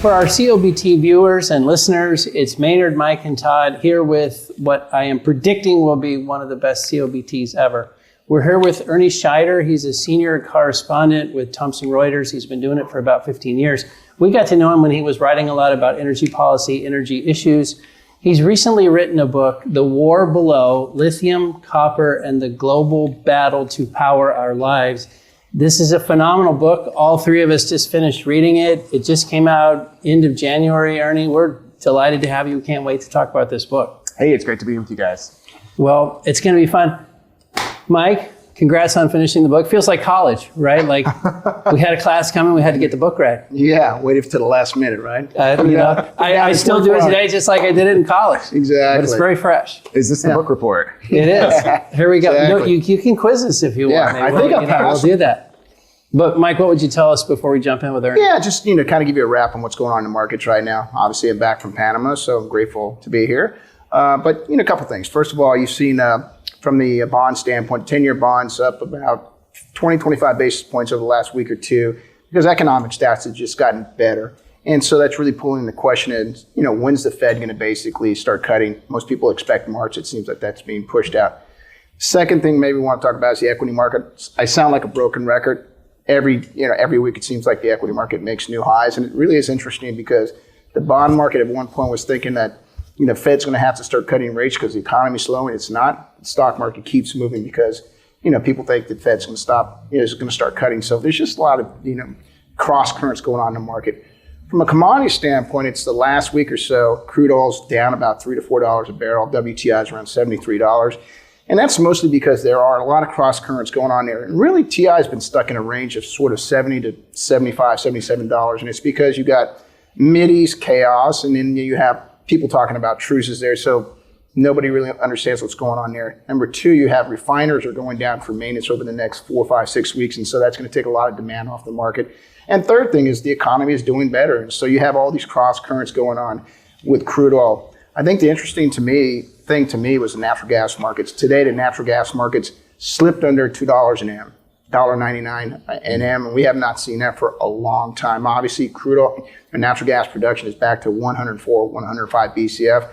For our COBT viewers and listeners, it's Maynard, Mike, and Todd here with what I am predicting will be one of the best COBTs ever. We're here with Ernest Scheyder. He's a senior correspondent with Thomson Reuters. He's been doing it for about 15 years. We got to know him when he was writing a lot about energy policy, energy issues. He's recently written a book, The War Below, Lithium, Copper, and the Global Battle to Power Our Lives. This is a phenomenal book. All three of us just finished reading it. It just came out end of January, Ernie. We're delighted to have you. We can't wait to talk about this book. Hey, it's great to be with you guys. Well, it's going to be fun. Mike, congrats on finishing the book. Feels like college, right? Like we had a class coming, we had to get the book read. Yeah, waited to the last minute, right? I still do it today just like I did it in college. Exactly. But it's very fresh. Is this the book report? It is. Here we go. Exactly. You can quiz us if you want. I think I'll pass. We'll do that. But Mike, what would you tell us before we jump in with Ernie? Yeah, just kind of give you a wrap on what's going on in the markets right now. Obviously, I'm back from Panama, so I'm grateful to be here. But a couple things. First of all, you've seen from the bond standpoint, 10-year bonds up about 20, 25 basis points over the last week or two because economic stats have just gotten better. And so that's really pulling the question in, when's the Fed going to basically start cutting? Most people expect March. It seems like that's being pushed out. Second thing maybe we want to talk about is the equity market. I sound like a broken record. Every week it seems like the equity market makes new highs. And it really is interesting because the bond market at one point was thinking that Fed's going to have to start cutting rates because the economy's slowing. It's not. The stock market keeps moving because, people think that Fed's going to stop, is going to start cutting. So there's just a lot of, cross currents going on in the market. From a commodity standpoint, it's the last week or so, crude oil's down about $3 to $4 a barrel. WTI is around $73. And that's mostly because there are a lot of cross currents going on there. And really, TI has been stuck in a range of sort of $70 to $75, $77. And it's because you got Mideast chaos, and then you have people talking about truces there. So nobody really understands what's going on there. Number two, you have refiners are going down for maintenance over the next 4, 5, 6 weeks. And so that's going to take a lot of demand off the market. And third thing is the economy is doing better. And so you have all these cross currents going on with crude oil. I think the interesting thing to me was the natural gas markets. Today, the natural gas markets slipped under $2 an M, $1.99 an M, and we have not seen that for a long time. Obviously, crude oil and natural gas production is back to 104, 105 BCF.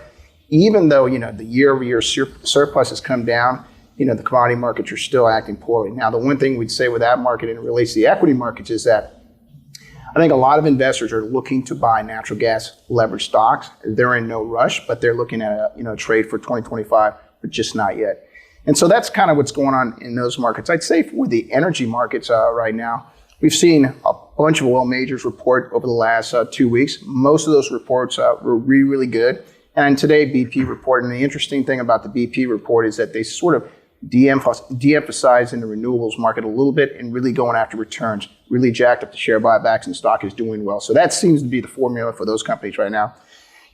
Even though, the year-over-year surplus has come down, the commodity markets are still acting poorly. Now, the one thing we'd say with that market and it relates to the equity markets is that I think a lot of investors are looking to buy natural gas leveraged stocks. They're in no rush, but they're looking at a trade for 2025, but just not yet. And so that's kind of what's going on in those markets. I'd say with the energy markets right now, we've seen a bunch of oil majors report over the last 2 weeks. Most of those reports were really, really good. And today, BP reported. And the interesting thing about the BP report is that they sort of de-emphasize in the renewables market a little bit and really going after returns, really jacked up the share buybacks, and stock is doing well. So that seems to be the formula for those companies right now.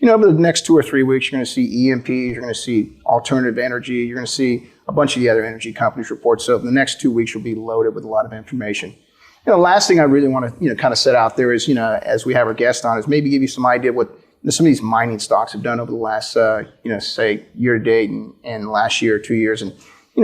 Over the next 2 or 3 weeks, you're going to see EMPs, you're going to see alternative energy, you're going to see a bunch of the other energy companies report. So the next 2 weeks will be loaded with a lot of information. The last thing I really want to kind of set out there is, as we have our guest on, is maybe give you some idea what some of these mining stocks have done over the last, say year to date and last year or 2 years. And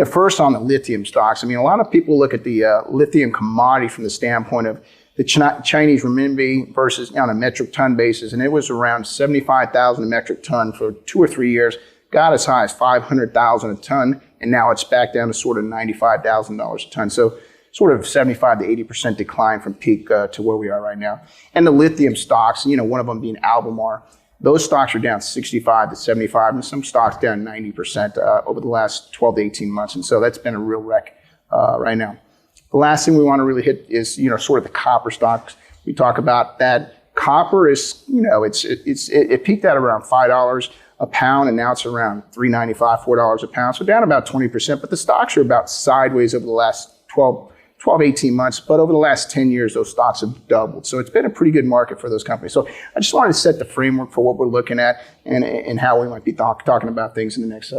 first on the lithium stocks, a lot of people look at the lithium commodity from the standpoint of the Chinese renminbi versus on a metric ton basis, and it was around 75,000 a metric ton for 2 or 3 years, got as high as 500,000 a ton, and now it's back down to sort of $95,000 a ton. So sort of 75 to 80% decline from peak to where we are right now. And the lithium stocks, one of them being Albemarle, those stocks are down 65 to 75, and some stocks down 90% over the last 12 to 18 months. And so that's been a real wreck right now. The last thing we want to really hit is, sort of the copper stocks. We talk about that copper is, it peaked at around $5 a pound, and now it's around $3.95, $4 a pound. So down about 20%, but the stocks are about sideways over the last 12, 18 months, but over the last 10 years, those stocks have doubled. So it's been a pretty good market for those companies. So I just wanted to set the framework for what we're looking at and how we might be talking about things in the next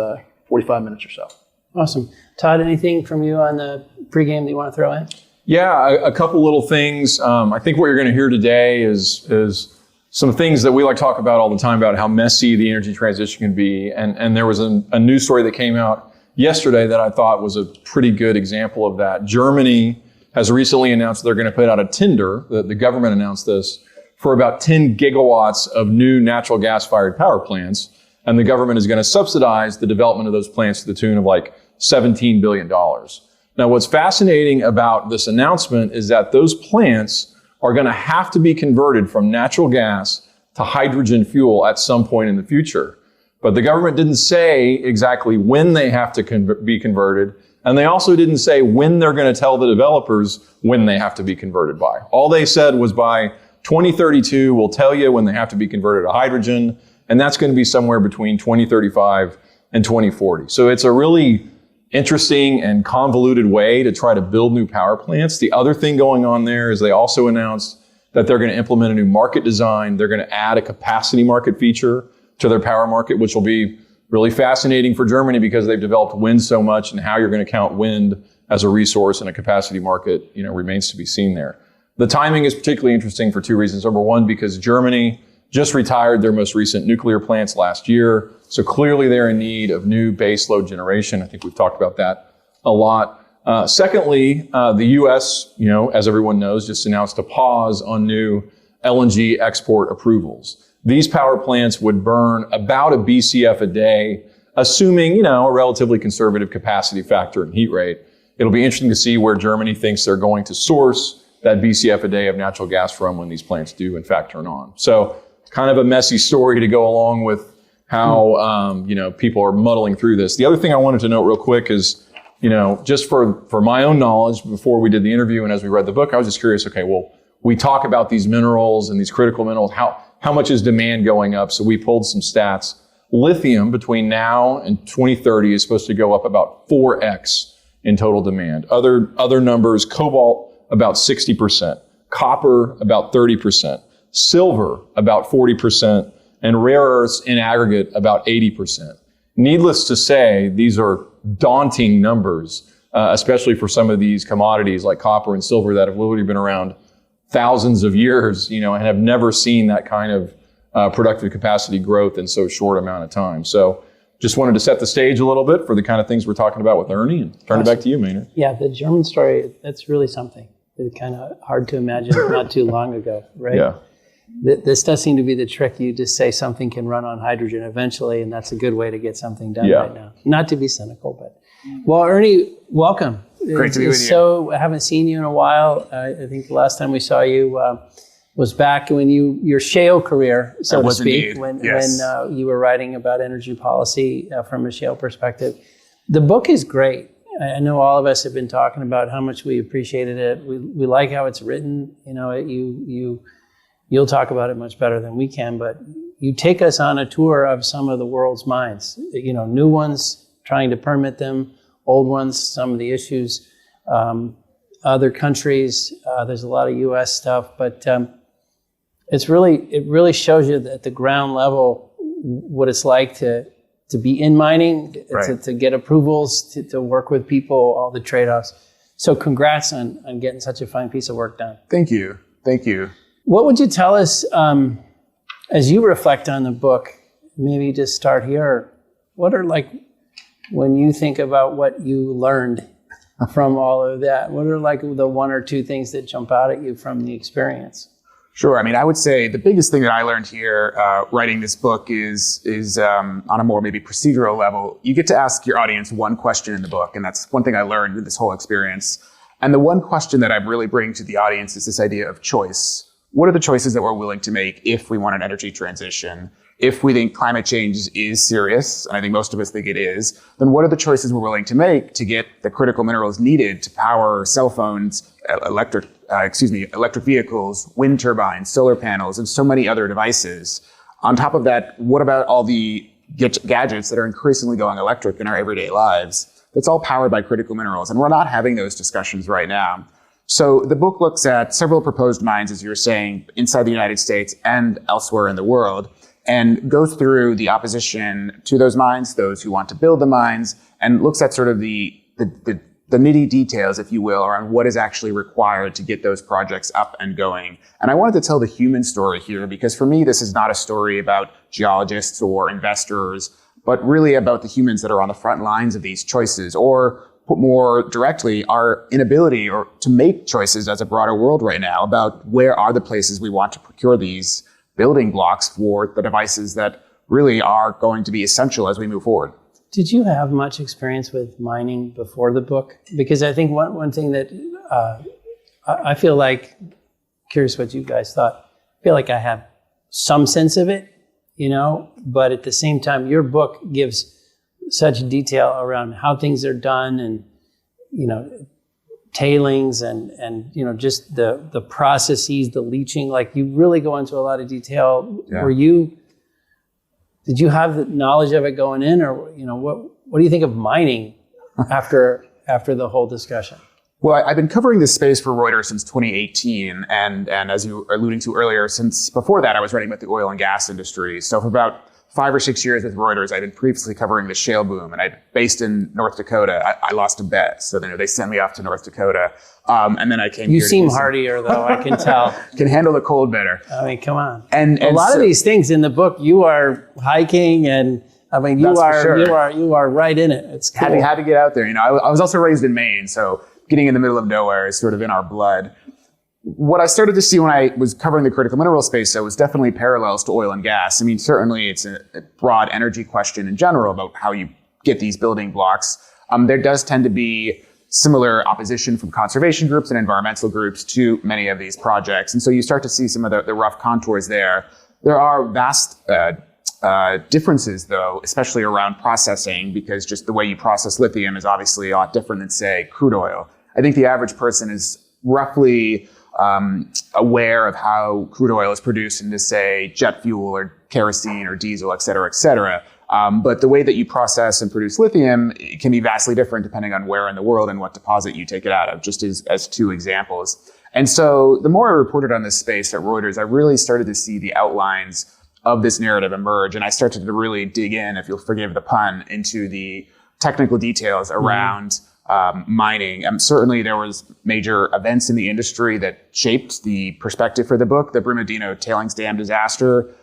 45 minutes or so. Awesome. Todd, anything from you on the pregame that you want to throw in? Yeah, a couple little things. I think what you're going to hear today is some things that we like to talk about all the time about how messy the energy transition can be. And there was a news story that came out yesterday that I thought was a pretty good example of that. Germany has recently announced they're going to put out a tender, the government announced this, for about 10 gigawatts of new natural gas-fired power plants, and the government is going to subsidize the development of those plants to the tune of like $17 billion. Now, what's fascinating about this announcement is that those plants are going to have to be converted from natural gas to hydrogen fuel at some point in the future. But the government didn't say exactly when they have to be converted, and they also didn't say when they're going to tell the developers when they have to be converted by. All they said was by 2032, we'll tell you when they have to be converted to hydrogen, and that's going to be somewhere between 2035 and 2040. So it's a really interesting and convoluted way to try to build new power plants. The other thing going on there is they also announced that they're going to implement a new market design. They're going to add a capacity market feature to their power market, which will be really fascinating for Germany because they've developed wind so much, and how you're going to count wind as a resource in a capacity market, remains to be seen there. The timing is particularly interesting for two reasons. Number one, because Germany just retired their most recent nuclear plants last year. So clearly they're in need of new baseload generation. I think we've talked about that a lot. Secondly, the U.S., as everyone knows, just announced a pause on new LNG export approvals. These power plants would burn about a BCF a day, assuming, a relatively conservative capacity factor and heat rate. It'll be interesting to see where Germany thinks they're going to source that BCF a day of natural gas from when these plants do in fact turn on. So kind of a messy story to go along with how, people are muddling through this. The other thing I wanted to note real quick is, just for my own knowledge, before we did the interview and as we read the book, I was just curious, okay, well, we talk about these minerals and these critical minerals, how much is demand going up? So we pulled some stats. Lithium between now and 2030 is supposed to go up about 4x in total demand. Other numbers, cobalt about 60%, copper about 30%, silver about 40%, and rare earths in aggregate about 80%. Needless to say, these are daunting numbers, especially for some of these commodities like copper and silver that have literally been around thousands of years, and have never seen that kind of productive capacity growth in so short amount of time. So just wanted to set the stage a little bit for the kind of things we're talking about with Ernie, and turn it back to you, Maynard. Yeah, the German story, that's really something. It's kind of hard to imagine not too long ago, right? Yeah. This does seem to be the trick. You just say something can run on hydrogen eventually, and that's a good way to get something done right now. Not to be cynical, but... Well, Ernie, welcome. Great to be with you. So I haven't seen you in a while. I think the last time we saw you was back when your shale career, so to speak, when you were writing about energy policy from a shale perspective. The book is great. I know all of us have been talking about how much we appreciated it. We like how it's written. You'll talk about it much better than we can, but you take us on a tour of some of the world's mines. New ones, trying to permit them, old ones, some of the issues, other countries. There's a lot of U.S. stuff, but it really shows you at the ground level what it's like to be in mining, to get approvals, to work with people, all the trade-offs. So congrats on getting such a fine piece of work done. Thank you. What would you tell us as you reflect on the book? Maybe just start here. What are when you think about what you learned from all of that, what are the one or two things that jump out at you from the experience? Sure. I would say the biggest thing that I learned here writing this book is on a more maybe procedural level. You get to ask your audience one question in the book, and that's one thing I learned in this whole experience. And the one question that I'm really bringing to the audience is this idea of choice. What are the choices that we're willing to make if we want an energy transition? If we think climate change is serious, and I think most of us think it is, then what are the choices we're willing to make to get the critical minerals needed to power cell phones, electric vehicles, wind turbines, solar panels, and so many other devices? On top of that, what about all the gadgets that are increasingly going electric in our everyday lives? That's all powered by critical minerals, and we're not having those discussions right now. So the book looks at several proposed mines, as you were saying, inside the United States and elsewhere in the world, and goes through the opposition to those mines, those who want to build the mines, and looks at sort of the nitty details, if you will, around what is actually required to get those projects up and going. And I wanted to tell the human story here, because for me, this is not a story about geologists or investors, but really about the humans that are on the front lines of these choices, or put more directly, our inability or to make choices as a broader world right now about where are the places we want to procure these building blocks for the devices that really are going to be essential as we move forward. Did you have much experience with mining before the book? Because I think one thing that I feel like, curious what you guys thought, I feel like I have some sense of it, but at the same time, your book gives such detail around how things are done and, tailings and just the processes, the leaching, like you really go into a lot of detail. Yeah. Did you have the knowledge of it going in, or what do you think of mining after the whole discussion? Well, I've been covering this space for Reuters since 2018, and as you were alluding to earlier, since before that I was writing about the oil and gas industry. So for about 5 or 6 years with Reuters, I've been previously covering the shale boom, and I'm based in North Dakota. I lost a bet, so they sent me off to North Dakota, and then I came. You here seem hardier, though. I can tell. Can handle the cold better. I mean, come on. And a lot of these things in the book, you are hiking, and I mean, you are right in it. It's cool. Had to get out there. I was also raised in Maine, so getting in the middle of nowhere is sort of in our blood. What I started to see when I was covering the critical mineral space, though, was definitely parallels to oil and gas. I mean, certainly it's a broad energy question in general about how you get these building blocks. There does tend to be similar opposition from conservation groups and environmental groups to many of these projects. And so you start to see some of the rough contours there. There are vast differences, though, especially around processing, because just the way you process lithium is obviously a lot different than, say, crude oil. I think the average person is roughly aware of how crude oil is produced into, say, jet fuel or kerosene or diesel, et cetera, et cetera. But the way that you process and produce lithium can be vastly different depending on where in the world and what deposit you take it out of, just as 2 examples. And so the more I reported on this space at Reuters, I really started to see the outlines of this narrative emerge. And I started to really dig in, if you'll forgive the pun, into the technical details around mining. Certainly there was major events in the industry that shaped the perspective for the book. The Brumadinho tailings dam disaster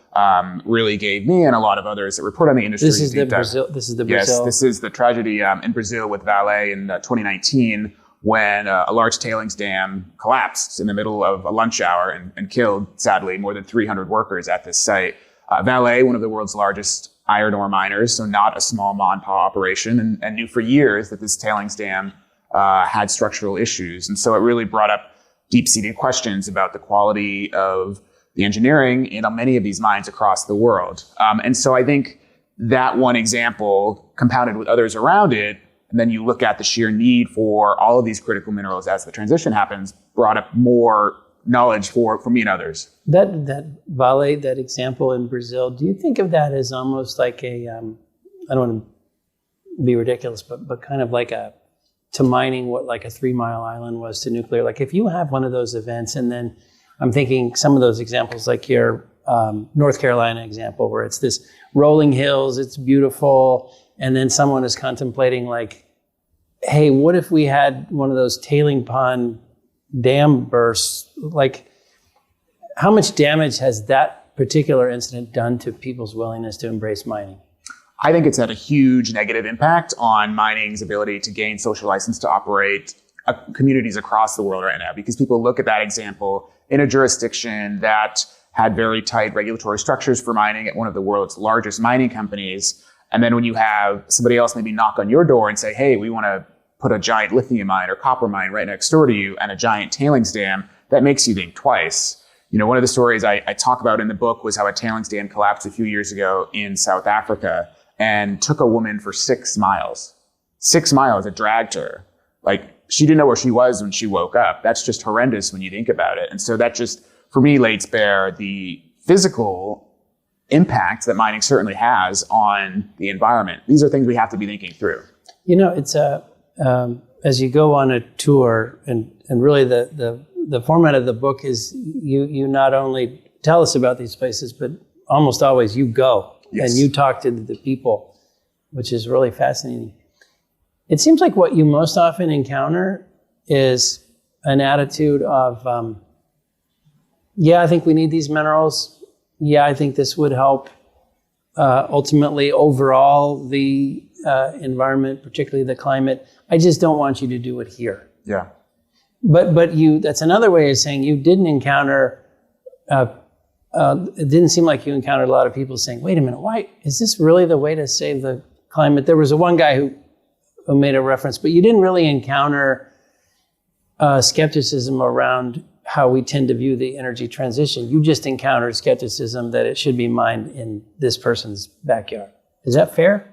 really gave me and a lot of others that report on the industry. This is the Brazil. Yes, this is the tragedy in Brazil with Vale in 2019, when a large tailings dam collapsed in the middle of a lunch hour and killed, sadly, more than 300 workers at this site. Vale, one of the world's largest iron ore miners, so not a small mom-and-pop operation, and knew for years that this tailings dam had structural issues. And so it really brought up deep-seated questions about the quality of the engineering in many of these mines across the world. And so I think that one example, compounded with others around it, and then you look at the sheer need for all of these critical minerals as the transition happens, brought up more knowledge for me and others. That Vale, that example in Brazil, do you think of that as almost like I don't want to be ridiculous, but kind of like to mining what like a 3 Mile Island was to nuclear? Like if you have one of those events, and then I'm thinking some of those examples, like your North Carolina example, where it's this rolling hills, it's beautiful, and then someone is contemplating like, hey, what if we had one of those tailing pond dam bursts? Like, how much damage has that particular incident done to people's willingness to embrace mining? I think it's had a huge negative impact on mining's ability to gain social license to operate communities across the world right now, because people look at that example in a jurisdiction that had very tight regulatory structures for mining at one of the world's largest mining companies. And then when you have somebody else maybe knock on your door and say, hey, we want to put a giant lithium mine or copper mine right next door to you and a giant tailings dam, that makes you think twice. One of the stories I talk about in the book was how a tailings dam collapsed a few years ago in South Africa and took a woman for 6 miles. 6 miles, it dragged her. Like, she didn't know where she was when she woke up. That's just horrendous when you think about it. And so that just, for me, lays bare the physical impact that mining certainly has on the environment. These are things we have to be thinking through. It's as you go on a tour, and really the format of the book is you not only tell us about these places, but almost always you go. Yes. And you talk to the people, which is really fascinating. It seems like what you most often encounter is an attitude of, I think we need these minerals. Yeah, I think this would help. ultimately overall the environment, particularly the climate. I just don't want you to do it here. Yeah. But that's another way of saying you didn't encounter, it didn't seem like you encountered a lot of people saying, wait a minute, why is this really the way to save the climate? There was one guy who made a reference, but you didn't really encounter skepticism around how we tend to view the energy transition. You just encountered skepticism that it should be mined in this person's backyard. Is that fair?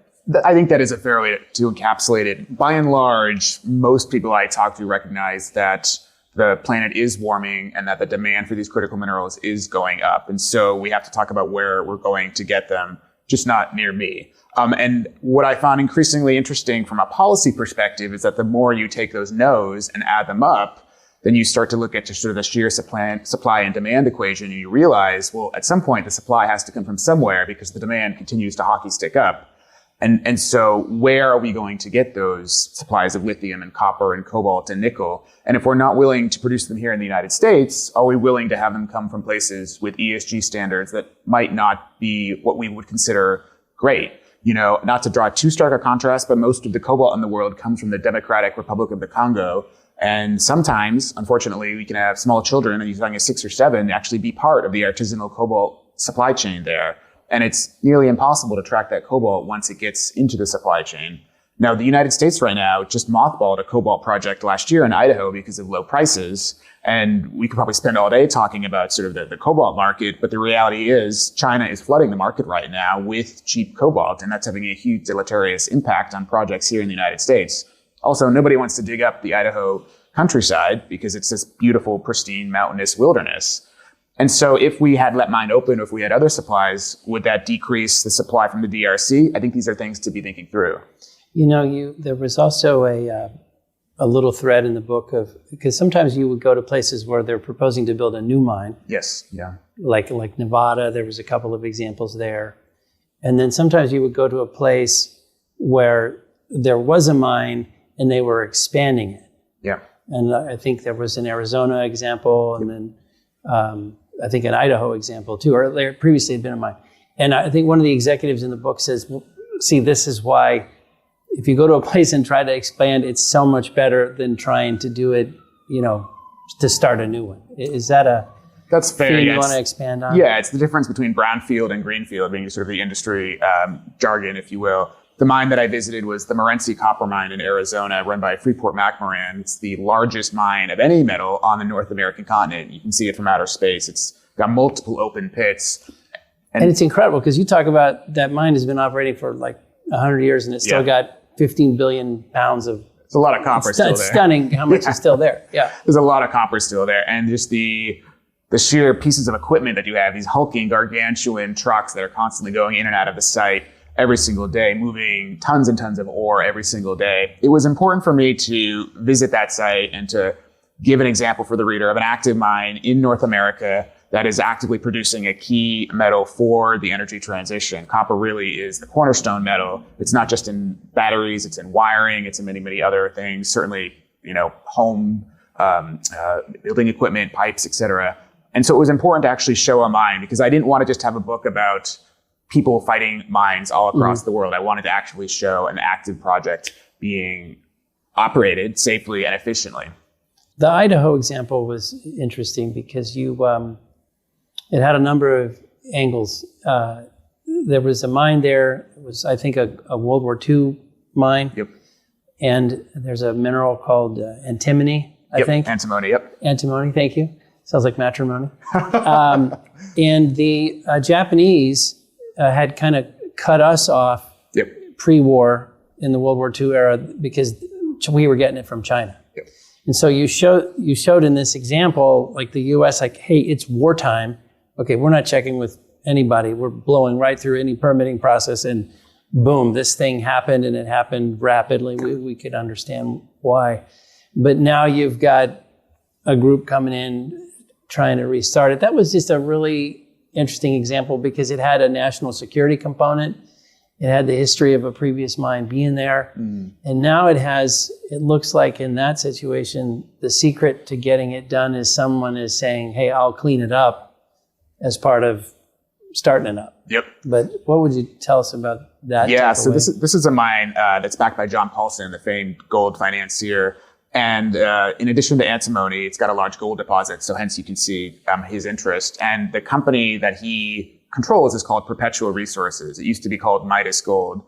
I think that is a fair way to encapsulate it. By and large, most people I talk to recognize that the planet is warming and that the demand for these critical minerals is going up. And so we have to talk about where we're going to get them, just not near me. And what I found increasingly interesting from a policy perspective is that the more you take those no's and add them up, then you start to look at just sort of the sheer supply and demand equation, and you realize, well, at some point the supply has to come from somewhere because the demand continues to hockey stick up. And so where are we going to get those supplies of lithium and copper and cobalt and nickel? And if we're not willing to produce them here in the United States, are we willing to have them come from places with ESG standards that might not be what we would consider great? You know, not to draw too stark a contrast, but most of the cobalt in the world comes from the Democratic Republic of the Congo. And sometimes, unfortunately, we can have small children, and you're talking 6 or 7, actually be part of the artisanal cobalt supply chain there. And it's nearly impossible to track that cobalt once it gets into the supply chain. Now, the United States right now just mothballed a cobalt project last year in Idaho because of low prices. And we could probably spend all day talking about sort of the cobalt market. But the reality is China is flooding the market right now with cheap cobalt. And that's having a huge deleterious impact on projects here in the United States. Also, nobody wants to dig up the Idaho countryside because it's this beautiful, pristine, mountainous wilderness. And so if we had let mine open, or if we had other supplies, would that decrease the supply from the DRC? I think these are things to be thinking through. You know, there was also a little thread in the book because sometimes you would go to places where they're proposing to build a new mine. Yes, yeah. Like Nevada, there was a couple of examples there. And then sometimes you would go to a place where there was a mine and they were expanding it. Yeah. And I think there was an Arizona example, and then I think an Idaho example too, or there previously had been a mine. And I think one of the executives in the book says, well, see, this is why if you go to a place and try to expand, it's so much better than trying to do it, you know, to start a new one. Is that that's fair? thing Yeah, you want to expand on? Yeah, it's the difference between brownfield and greenfield, being sort of the industry jargon, if you will. The mine that I visited was the Morenci copper mine in Arizona, run by Freeport-McMoRan. It's the largest mine of any metal on the North American continent. You can see it from outer space. It's got multiple open pits. And it's incredible because you talk about that mine has been operating for like 100 years and it's still got 15 billion pounds of... There's a lot of copper still there. It's stunning how much is still there. Yeah. There's a lot of copper still there. And just the sheer pieces of equipment that you have, these hulking, gargantuan trucks that are constantly going in and out of the site every single day, moving tons and tons of ore every single day. It was important for me to visit that site and to give an example for the reader of an active mine in North America that is actively producing a key metal for the energy transition. Copper really is the cornerstone metal. It's not just in batteries, it's in wiring, it's in many, many other things, certainly, you know, home, building equipment, pipes, etc. And so it was important to actually show a mine because I didn't want to just have a book about people fighting mines all across the world. I wanted to actually show an active project being operated safely and efficiently. The Idaho example was interesting because it had a number of angles. There was a mine there. It was, I think, a World War II mine. Yep. And there's a mineral called antimony, I think. Antimony, yep. Antimony, thank you. Sounds like matrimony. And the Japanese had kind of cut us off pre-war in the World War II era because we were getting it from China. Yep. And so you showed in this example, like the U.S., like, hey, it's wartime. Okay, we're not checking with anybody. We're blowing right through any permitting process, and boom, this thing happened, and it happened rapidly. We could understand why. But now you've got a group coming in trying to restart it. That was just a really interesting example because it had a national security component. It had the history of a previous mine being there. And now it looks like in that situation, the secret to getting it done is someone is saying, hey, I'll clean it up as part of starting it up. Yep. But what would you tell us about that? Yeah, so this is a mine that's backed by John Paulson, the famed gold financier. And in addition to antimony, it's got a large gold deposit. So hence you can see his interest. And the company that he controls is called Perpetual Resources. It used to be called Midas Gold.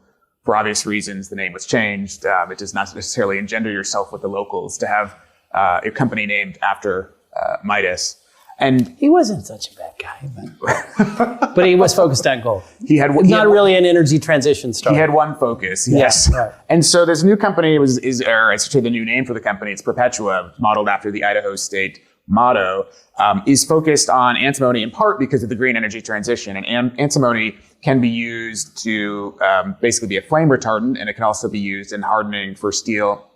For obvious reasons, the name was changed. It does not necessarily engender yourself with the locals to have a company named after Midas. And he wasn't such a bad guy, but he was focused on gold. He had not really an energy transition story. He had one focus, yes. Yeah, right. And so this new company or I should say the new name for the company, it's Perpetua, modeled after the Idaho State motto, is focused on antimony in part because of the green energy transition. And antimony can be used to basically be a flame retardant, and it can also be used in hardening for steel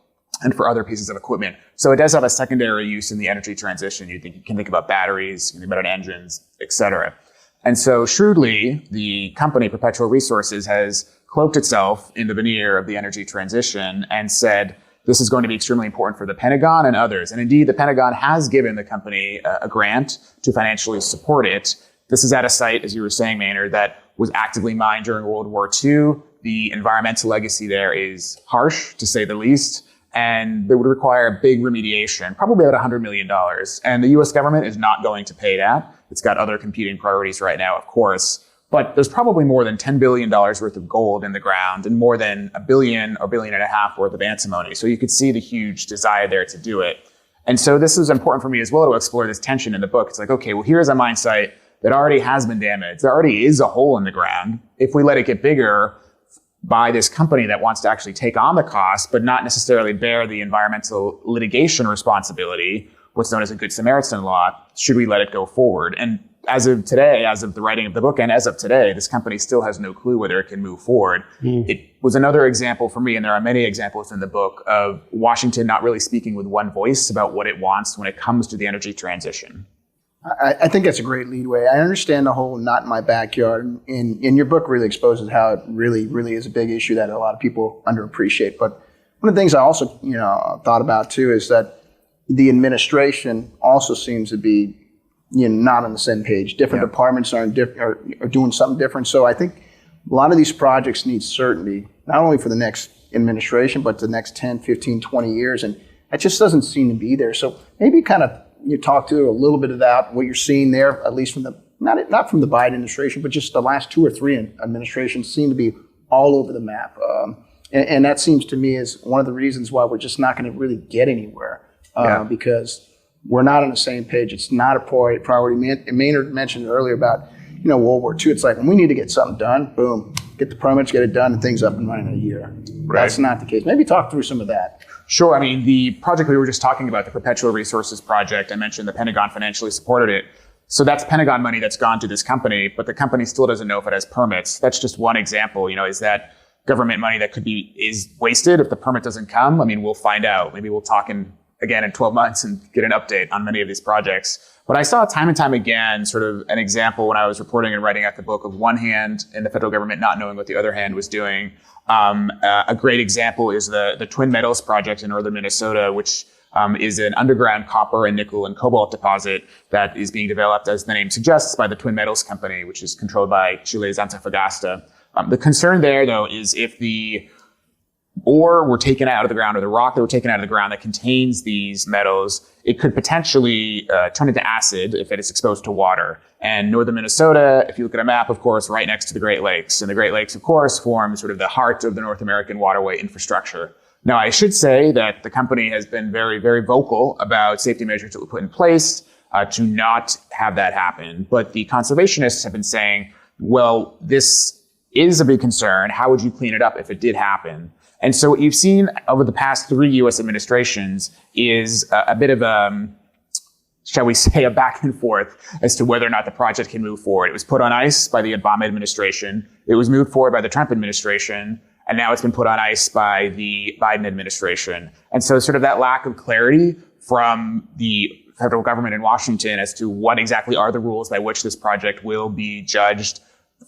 and for other pieces of equipment. So it does have a secondary use in the energy transition. You can think about batteries, you can think about engines, et cetera. And so shrewdly, the company Perpetual Resources has cloaked itself in the veneer of the energy transition and said, this is going to be extremely important for the Pentagon and others. And indeed, the Pentagon has given the company a grant to financially support it. This is at a site, as you were saying, Maynard, that was actively mined during World War II. The environmental legacy there is harsh, to say the least. And it would require big remediation, probably about $100 million. And the U.S. government is not going to pay that. It's got other competing priorities right now, of course. But there's probably more than $10 billion worth of gold in the ground and more than $1 billion or $1.5 billion worth of antimony. So you could see the huge desire there to do it. And so this is important for me as well to explore this tension in the book. It's like, okay, well, here's a mine site that already has been damaged. There already is a hole in the ground. If we let it get bigger by this company that wants to actually take on the cost, but not necessarily bear the environmental litigation responsibility, what's known as a Good Samaritan law, should we let it go forward? And as of today, as of the writing of the book, and as of today, this company still has no clue whether it can move forward. It was another example for me, and there are many examples in the book, of Washington not really speaking with one voice about what it wants when it comes to the energy transition. I think that's a great leadway. I understand the whole not in my backyard. And your book really exposes how it really, really is a big issue that a lot of people underappreciate. But one of the things I also, thought about too is that the administration also seems to be, not on the same page. Different departments are doing something different. So I think a lot of these projects need certainty, not only for the next administration, but the next 10, 15, 20 years. And that just doesn't seem to be there. So maybe kind of you talk to a little bit about what you're seeing there, at least from the not from the Biden administration, but just the last 2 or 3 administrations seem to be all over the map, and that seems to me is one of the reasons why we're just not going to really get anywhere because we're not on the same page. It's not a priority. Maynard mentioned earlier about World War II. It's like when we need to get something done, boom, get the permits, get it done, and things up and running in a year. Right. That's not the case. Maybe talk through some of that. Sure. I mean, the project we were just talking about, the Perpetual Resources project, I mentioned the Pentagon financially supported it. So that's Pentagon money that's gone to this company, but the company still doesn't know if it has permits. That's just one example. Is that government money that is wasted if the permit doesn't come? I mean, we'll find out. Maybe we'll talk again in 12 months and get an update on many of these projects. But I saw time and time again sort of an example when I was reporting and writing out the book of one hand in the federal government not knowing what the other hand was doing. A great example is the Twin Metals project in northern Minnesota, which is an underground copper and nickel and cobalt deposit that is being developed, as the name suggests, by the Twin Metals company, which is controlled by Chile's Antofagasta. The concern there, though, is if the ore were taken out of the ground, or the rock that were taken out of the ground that contains these metals, it could potentially turn into acid if it is exposed to water. And northern Minnesota, if you look at a map, of course, right next to the Great Lakes. And the Great Lakes, of course, form sort of the heart of the North American waterway infrastructure. Now, I should say that the company has been very, very vocal about safety measures that were put in place to not have that happen. But the conservationists have been saying, well, this is a big concern. How would you clean it up if it did happen? And so what you've seen over the past 3 U.S. administrations is a bit of shall we say, a back and forth as to whether or not the project can move forward. It was put on ice by the Obama administration. It was moved forward by the Trump administration. And now it's been put on ice by the Biden administration. And so sort of that lack of clarity from the federal government in Washington as to what exactly are the rules by which this project will be judged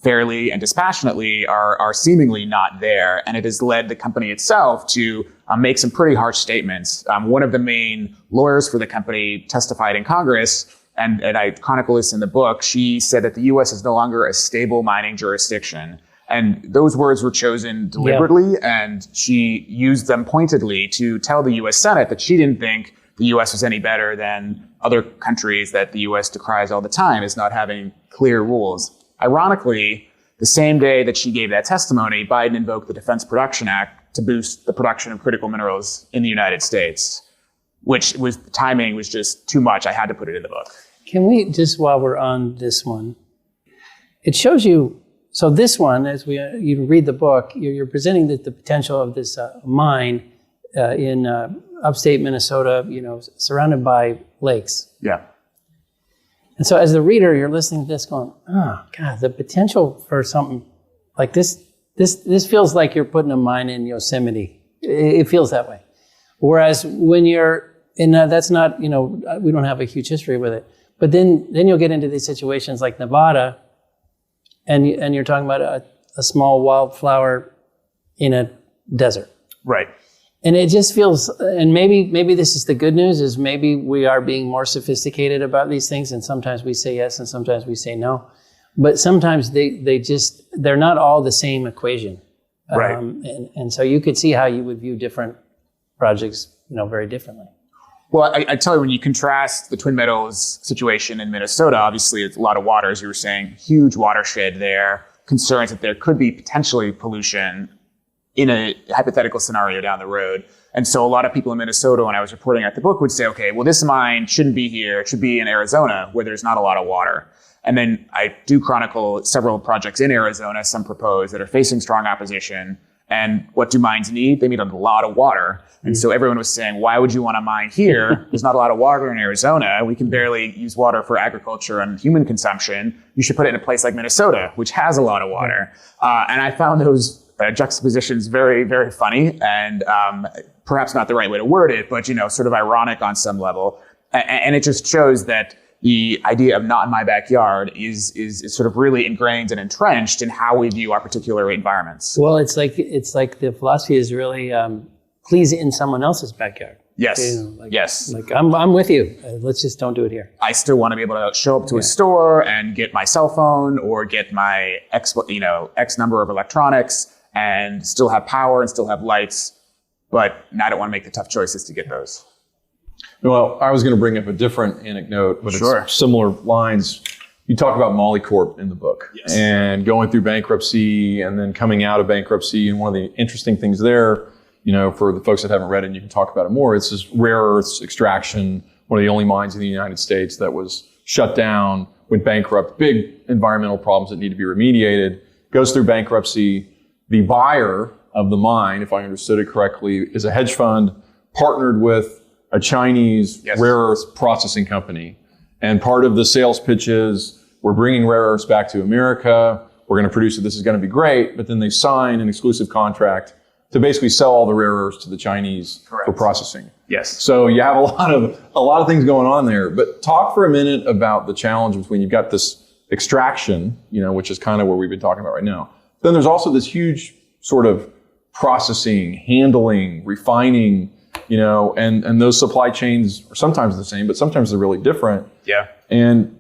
fairly and dispassionately are seemingly not there. And it has led the company itself to make some pretty harsh statements. One of the main lawyers for the company testified in Congress and I chronicle this in the book, she said that the U.S. is no longer a stable mining jurisdiction. And those words were chosen deliberately, and she used them pointedly to tell the U.S. Senate that she didn't think the U.S. was any better than other countries that the U.S. decries all the time as not having clear rules. Ironically, the same day that she gave that testimony, Biden invoked the Defense Production Act to boost the production of critical minerals in the United States, which was, the timing was just too much. I had to put it in the book. Can we, just while we're on this one, it shows you, so this one, as you read the book, you're presenting the potential of this mine in upstate Minnesota, surrounded by lakes. Yeah. And so as the reader, you're listening to this going, oh, God, the potential for something like this feels like you're putting a mine in Yosemite. It feels that way. Whereas when you're in, that's not, we don't have a huge history with it. But then you'll get into these situations like Nevada, and you're talking about a small wildflower in a desert. Right. And it just feels, and maybe this is the good news, is maybe we are being more sophisticated about these things, and sometimes we say yes and sometimes we say no. But sometimes they're not all the same equation. Right. And so you could see how you would view different projects, very differently. Well, I tell you, when you contrast the Twin Meadows situation in Minnesota, obviously it's a lot of water, as you were saying, huge watershed there, concerns that there could be potentially pollution in a hypothetical scenario down the road. And so a lot of people in Minnesota, when I was reporting out the book, would say, okay, well, this mine shouldn't be here. It should be in Arizona, where there's not a lot of water. And then I do chronicle several projects in Arizona, some proposed, that are facing strong opposition. And what do mines need? They need a lot of water. And so everyone was saying, why would you want to mine here? There's not a lot of water in Arizona. We can barely use water for agriculture and human consumption. You should put it in a place like Minnesota, which has a lot of water. And I found those juxtapositions very, very funny, and perhaps not the right way to word it, but, sort of ironic on some level. And it just shows that the idea of not in my backyard is sort of really ingrained and entrenched in how we view our particular environments. Well, it's like the philosophy is really please in someone else's backyard. Yes. Yes. Like I'm with you. Let's just don't do it here. I still want to be able to show up to a store and get my cell phone or get my X number of electronics and still have power and still have lights, but I don't want to make the tough choices to get those. Well, I was going to bring up a different anecdote, but Sure. It's similar lines. You talk about Molycorp in the book, Yes. and going through bankruptcy and then coming out of bankruptcy. And one of the interesting things there, for the folks that haven't read it, and you can talk about it more, it's this rare earths extraction, one of the only mines in the United States that was shut down, went bankrupt, big environmental problems that need to be remediated, goes through bankruptcy. The buyer of the mine, if I understood it correctly, is a hedge fund partnered with a Chinese Yes. rare earths processing company. And part of the sales pitch is, we're bringing rare earths back to America. We're going to produce it. This is going to be great. But then they sign an exclusive contract to basically sell all the rare earths to the Chinese Correct. for processing. Yes. So you have a lot of things going on there. But talk for a minute about the challenge between, you've got this extraction, which is kind of what we've been talking about right now. Then there's also this huge sort of processing, handling, refining, and those supply chains are sometimes the same, but sometimes they're really different. Yeah. And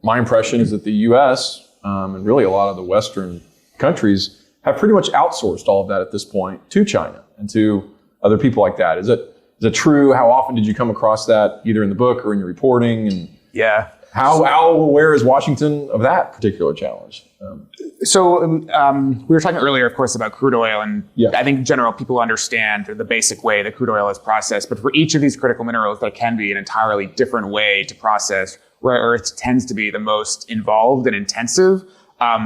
my impression is that the U.S. And really a lot of the Western countries have pretty much outsourced all of that at this point to China and to other people like that. Is it true? How often did you come across that, either in the book or in your reporting? And Yeah. how aware is Washington of that particular challenge? So we were talking earlier, of course, about crude oil, and Yeah. I think in general people understand the basic way that crude oil is processed. But for each of these critical minerals, there can be an entirely different way to process. Rare earths tends to be the most involved and intensive.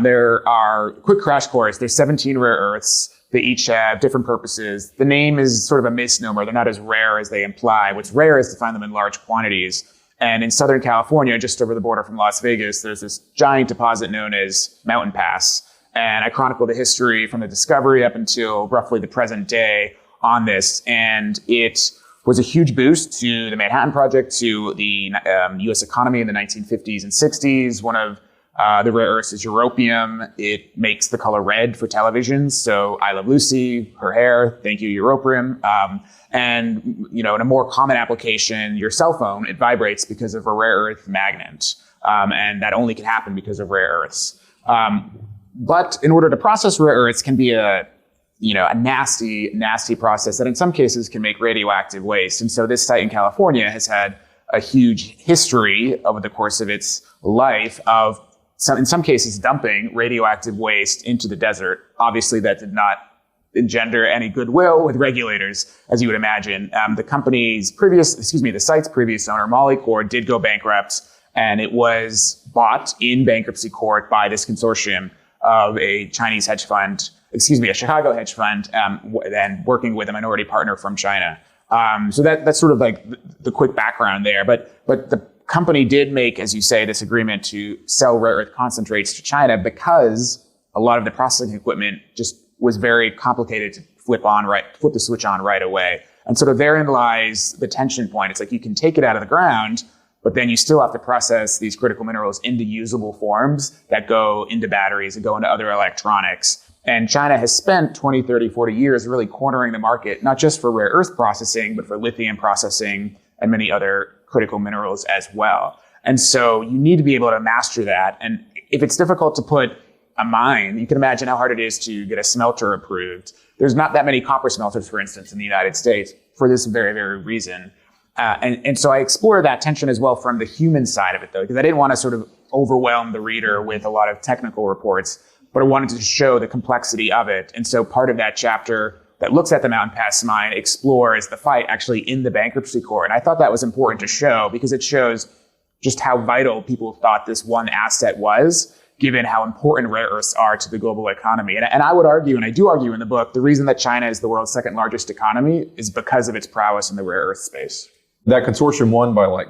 There are, quick crash course, there's 17 rare earths. They each have different purposes. The name is sort of a misnomer. They're not as rare as they imply. What's rare is to find them in large quantities. And in Southern California, just over the border from Las Vegas, there's this giant deposit known as Mountain Pass. And I chronicle the history from the discovery up until roughly the present day on this. And it was a huge boost to the Manhattan Project, to the U.S. economy in the 1950s and 60s. One of The rare earth is europium. It makes the color red for televisions. So I Love Lucy, her hair, thank you, europium. And, in a more common application, your cell phone, it vibrates because of a rare earth magnet. And that only can happen because of rare earths. But in order to process rare earths can be a nasty, nasty process that in some cases can make radioactive waste. And so this site in California has had a huge history over the course of its life of in some cases dumping radioactive waste into the desert. Obviously that did not engender any goodwill with regulators, as you would imagine. The site's previous owner, Molycorp, did go bankrupt, and it was bought in bankruptcy court by this consortium of a Chinese hedge fund, a Chicago hedge fund, and working with a minority partner from China. So that's sort of like the quick background there. But the company did make, as you say, this agreement to sell rare earth concentrates to China because a lot of the processing equipment just was very complicated to flip the switch on right away. And sort of therein lies the tension point. It's like you can take it out of the ground, but then you still have to process these critical minerals into usable forms that go into batteries and go into other electronics. And China has spent 20, 30, 40 years really cornering the market, not just for rare earth processing, but for lithium processing and many other critical minerals as well. And so you need to be able to master that. And if it's difficult to put a mine, you can imagine how hard it is to get a smelter approved. There's not that many copper smelters, for instance, in the United States for this very, very reason. And so I explore that tension as well from the human side of it, though, because I didn't want to sort of overwhelm the reader with a lot of technical reports, but I wanted to show the complexity of it. And so part of that chapter that looks at the Mountain Pass mine explores the fight actually in the bankruptcy court. And I thought that was important to show because it shows just how vital people thought this one asset was, given how important rare earths are to the global economy. And I would argue, and I do argue in the book, the reason that China is the world's second largest economy is because of its prowess in the rare earth space. That consortium won by like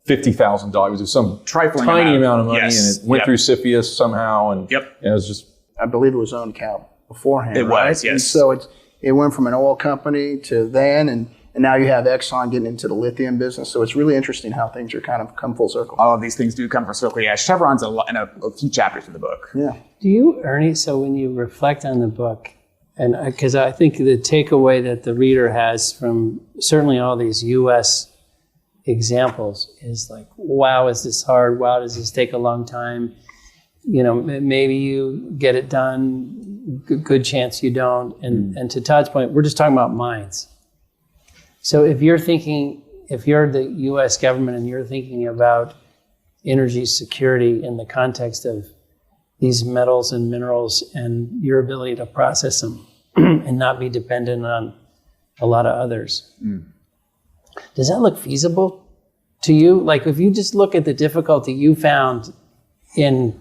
$50,000. It was some trifling tiny amount of money, yes. And it went through CFIUS somehow. And it was just. I believe it was owned beforehand. It right? was, yes. And so it went from an oil company to then, and now you have Exxon getting into the lithium business. So it's really interesting how things are kind of come full circle. All of these things do come full circle. Yeah, Chevron's in a few chapters of the book. Yeah. Do you, Ernie, so when you reflect on the book, and because I think the takeaway that the reader has from certainly all these U.S. examples is like, wow, is this hard? Wow, does this take a long time? Maybe you get it done, good chance you don't. And to Todd's point, we're just talking about mines. So if you're the U.S. government and you're thinking about energy security in the context of these metals and minerals and your ability to process them and not be dependent on a lot of others, does that look feasible to you? Like if you just look at the difficulty you found in,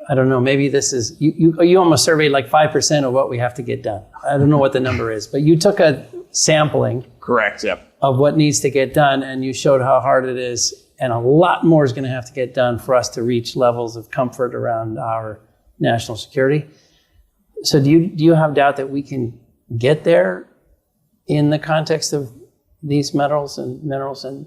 I don't know, maybe this is, you almost surveyed like 5% of what we have to get done. I don't know what the number is, but you took a sampling. Correct, yep. Of what needs to get done, and you showed how hard it is, and a lot more is going to have to get done for us to reach levels of comfort around our national security. So do you have doubt that we can get there in the context of these metals and minerals and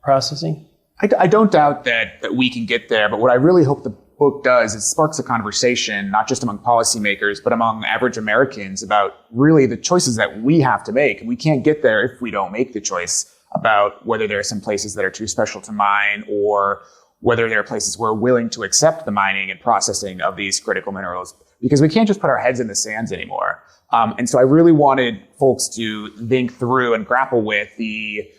processing? I don't doubt that we can get there, but what I really hope the book does is sparks a conversation, not just among policymakers, but among average Americans about really the choices that we have to make. And we can't get there if we don't make the choice about whether there are some places that are too special to mine or whether there are places we're willing to accept the mining and processing of these critical minerals, because we can't just put our heads in the sands anymore. And so I really wanted folks to think through and grapple with the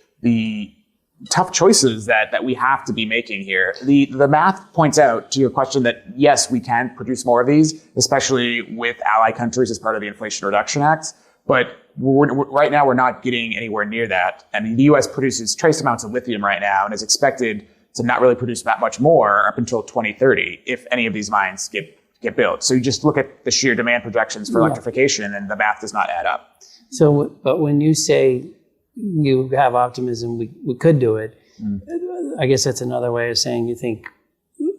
tough choices that we have to be making here. The math points out to your question that yes, we can produce more of these, especially with ally countries as part of the Inflation Reduction Act. But right now we're not getting anywhere near that. I mean, the U.S. produces trace amounts of lithium right now and is expected to not really produce that much more up until 2030 if any of these mines get built. So you just look at the sheer demand projections for electrification and the math does not add up. So, but when you say you have optimism, we could do it. I guess that's another way of saying you think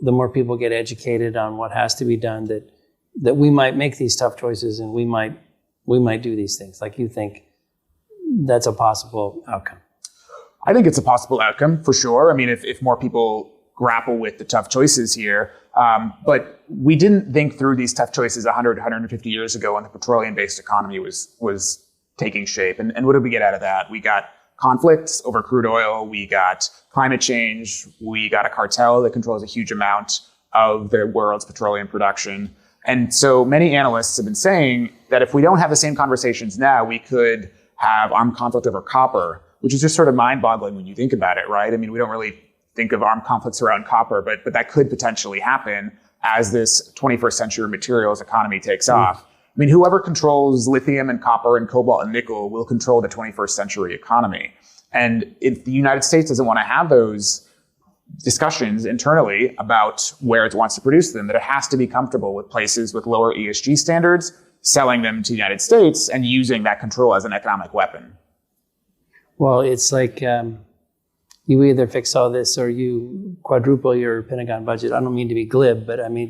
the more people get educated on what has to be done, that we might make these tough choices and we might do these things. Like you think that's a possible outcome. I think it's a possible outcome for sure. I mean, if more people grapple with the tough choices here. But we didn't think through these tough choices 100, 150 years ago when the petroleum-based economy was taking shape. And what did we get out of that? We got conflicts over crude oil. We got climate change. We got a cartel that controls a huge amount of the world's petroleum production. And so many analysts have been saying that if we don't have the same conversations now, we could have armed conflict over copper, which is just sort of mind-boggling when you think about it, right? I mean, we don't really think of armed conflicts around copper, but that could potentially happen as this 21st century materials economy takes off. I mean, whoever controls lithium and copper and cobalt and nickel will control the 21st century economy. And if the United States doesn't want to have those discussions internally about where it wants to produce them, that it has to be comfortable with places with lower ESG standards, selling them to the United States and using that control as an economic weapon. Well, it's like you either fix all this or you quadruple your Pentagon budget. I don't mean to be glib, but I mean,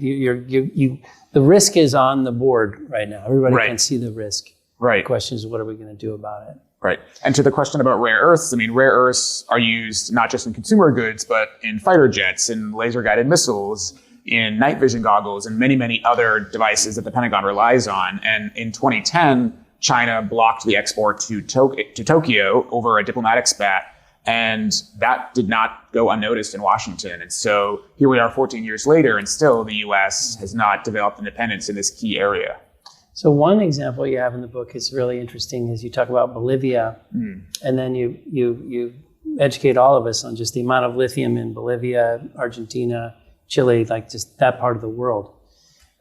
the risk is on the board right now. Everybody can see the risk. Right. The question is, what are we going to do about it? Right. And to the question about rare earths, I mean, rare earths are used not just in consumer goods, but in fighter jets, in laser-guided missiles, in night vision goggles, and many, many other devices that the Pentagon relies on. And in 2010, China blocked the export to Tokyo over a diplomatic spat, and that did not go unnoticed in Washington. And so here we are 14 years later, and still the U.S. has not developed independence in this key area. So one example you have in the book is really interesting is you talk about Bolivia, and then you educate all of us on just the amount of lithium in Bolivia, Argentina, Chile, like just that part of the world.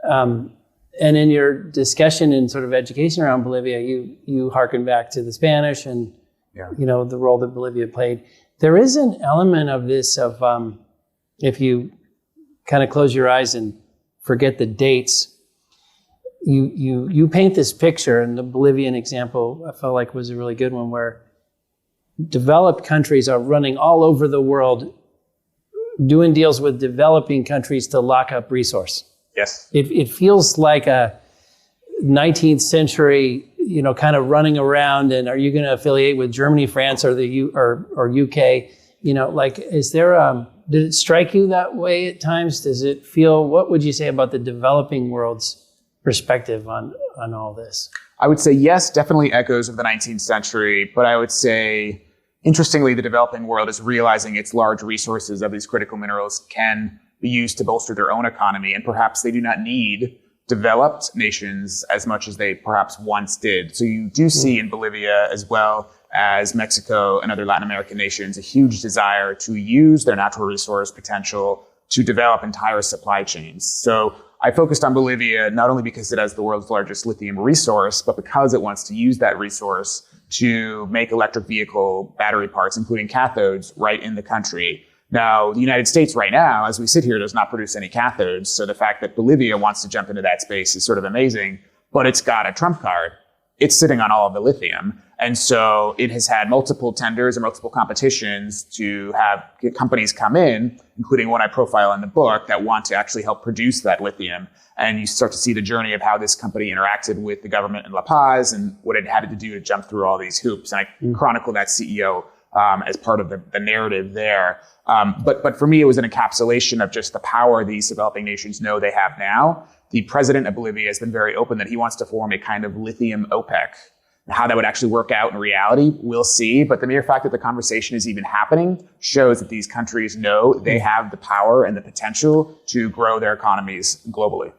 And in your discussion and sort of education around Bolivia, you harken back to the Spanish and the role that Bolivia played. There is an element of this of if you kind of close your eyes and forget the dates, you paint this picture, and the Bolivian example I felt like was a really good one, where developed countries are running all over the world doing deals with developing countries to lock up resource. Yes. It feels like a 19th century, kind of running around, and are you going to affiliate with Germany, France, or or UK? Is there did it strike you that way at times? Does it feel? What would you say about the developing world's perspective on all this? I would say yes, definitely echoes of the 19th century, but I would say, interestingly, the developing world is realizing its large resources of these critical minerals can be used to bolster their own economy, and perhaps they do not need developed nations as much as they perhaps once did. So you do see in Bolivia, as well as Mexico and other Latin American nations, a huge desire to use their natural resource potential to develop entire supply chains. So I focused on Bolivia not only because it has the world's largest lithium resource, but because it wants to use that resource to make electric vehicle battery parts, including cathodes, right in the country. Now, the United States right now, as we sit here, does not produce any cathodes. So the fact that Bolivia wants to jump into that space is sort of amazing, but it's got a trump card. It's sitting on all of the lithium. And so it has had multiple tenders and multiple competitions to have companies come in, including one I profile in the book, that want to actually help produce that lithium. And you start to see the journey of how this company interacted with the government in La Paz and what it had to do to jump through all these hoops. And I chronicle that CEO as part of the narrative there. But for me, it was an encapsulation of just the power these developing nations know they have now. The president of Bolivia has been very open that he wants to form a kind of lithium OPEC. How that would actually work out in reality, we'll see. But the mere fact that the conversation is even happening shows that these countries know they have the power and the potential to grow their economies globally.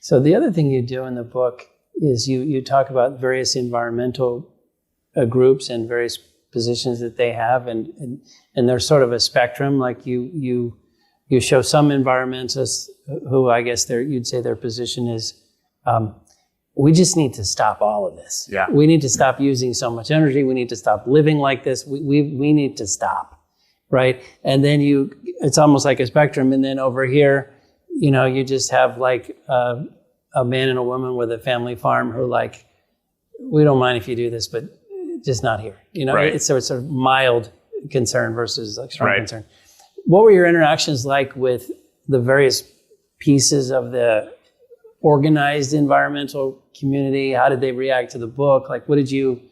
So the other thing you do in the book is you talk about various environmental groups and various positions that they have, and there's sort of a spectrum. Like you show some environmentalists who I guess you'd say their position is, we just need to stop all of this. Yeah. We need to stop using so much energy. We need to stop living like this. We need to stop, right? And then it's almost like a spectrum. And then over here, you just have like a man and a woman with a family farm who like, we don't mind if you do this, but just not here. Right. It's sort of mild concern versus like strong Right. concern. What were your interactions like with the various pieces of the organized environmental community? How did they react to the book? Like, what did you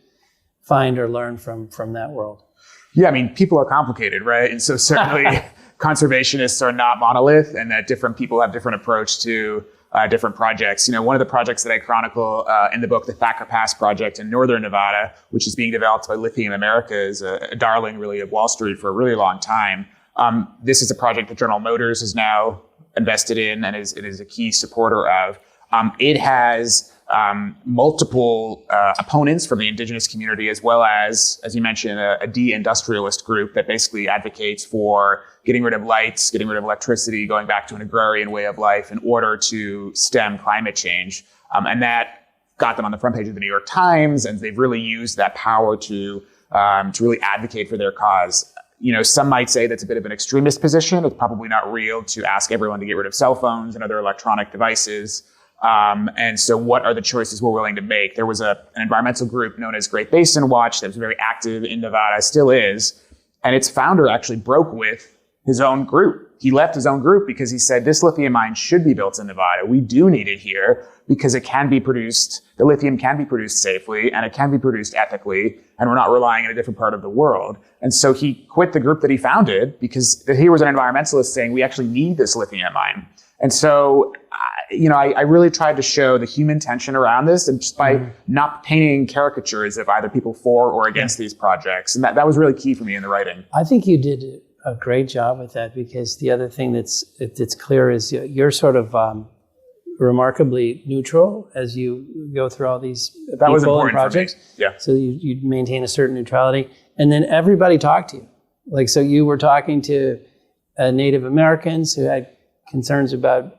find or learn from that world? Yeah, I mean, people are complicated, right? And so certainly conservationists are not monolith and that different people have different approach to different projects. One of the projects that I chronicle in the book, the Thacker Pass project in northern Nevada, which is being developed by Lithium America, is a darling really of Wall Street for a really long time. This is a project that General Motors is now invested in and it is a key supporter of. It has multiple opponents from the indigenous community, as well as you mentioned, a de-industrialist group that basically advocates for getting rid of lights, getting rid of electricity, going back to an agrarian way of life in order to stem climate change. And that got them on the front page of the New York Times, and they've really used that power to really advocate for their cause. Some might say that's a bit of an extremist position. It's probably not real to ask everyone to get rid of cell phones and other electronic devices. And so what are the choices we're willing to make? There was an environmental group known as Great Basin Watch that was very active in Nevada, still is. And its founder actually broke with his own group. He left his own group because he said, this lithium mine should be built in Nevada. We do need it here because it can be produced, the lithium can be produced safely and it can be produced ethically, and we're not relying on a different part of the world. And so he quit the group that he founded because he was an environmentalist saying, we actually need this lithium mine. And so, I really tried to show the human tension around this, and just by not painting caricatures of either people for or against these projects. And that was really key for me in the writing. I think you did a great job with that, because the other thing that's clear is you're sort of remarkably neutral as you go through all these people and projects. Yeah. So you maintain a certain neutrality, and then everybody talked to you. So you were talking to Native Americans who had concerns about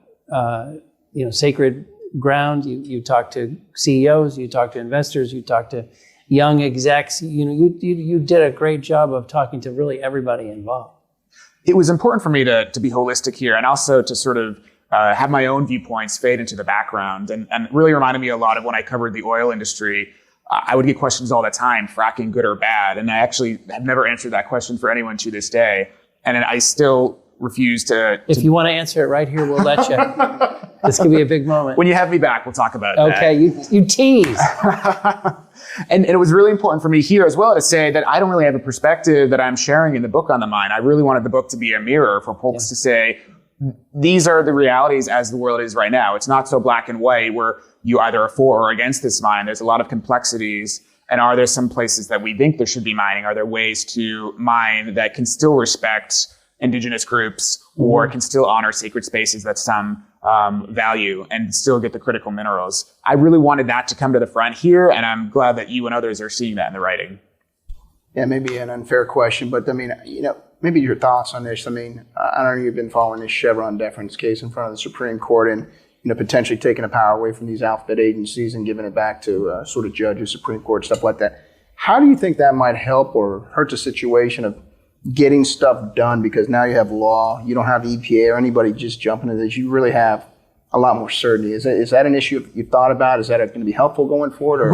sacred ground. You talk to CEOs, you talk to investors, you talk to young execs. You did a great job of talking to really everybody involved. It was important for me to be holistic here, and also to sort of have my own viewpoints fade into the background, and really reminded me a lot of when I covered the oil industry. I would get questions all the time, fracking good or bad? And I actually have never answered that question for anyone to this day. And I still refuse to... If you want to answer it right here, we'll let you. This could be a big moment. When you have me back, we'll talk about that. Okay, you tease. And it was really important for me here as well to say that I don't really have a perspective that I'm sharing in the book on the mine. I really wanted the book to be a mirror for folks to say, these are the realities as the world is right now. It's not so black and white where you either are for or against this mine. There's a lot of complexities. And are there some places that we think there should be mining? Are there ways to mine that can still respect indigenous groups or can still honor sacred spaces that some value and still get the critical minerals? I really wanted that to come to the front here, and I'm glad that you and others are seeing that in the writing. Yeah, maybe an unfair question, but maybe your thoughts on this. I don't know, you've been following this Chevron deference case in front of the Supreme Court, and potentially taking the power away from these alphabet agencies and giving it back to sort of judges, Supreme Court, stuff like that. How do you think that might help or hurt the situation of getting stuff done? Because now you have law, you don't have EPA or anybody just jumping into this. You really have a lot more certainty. Is that an issue you've thought about? Is that going to be helpful going forward?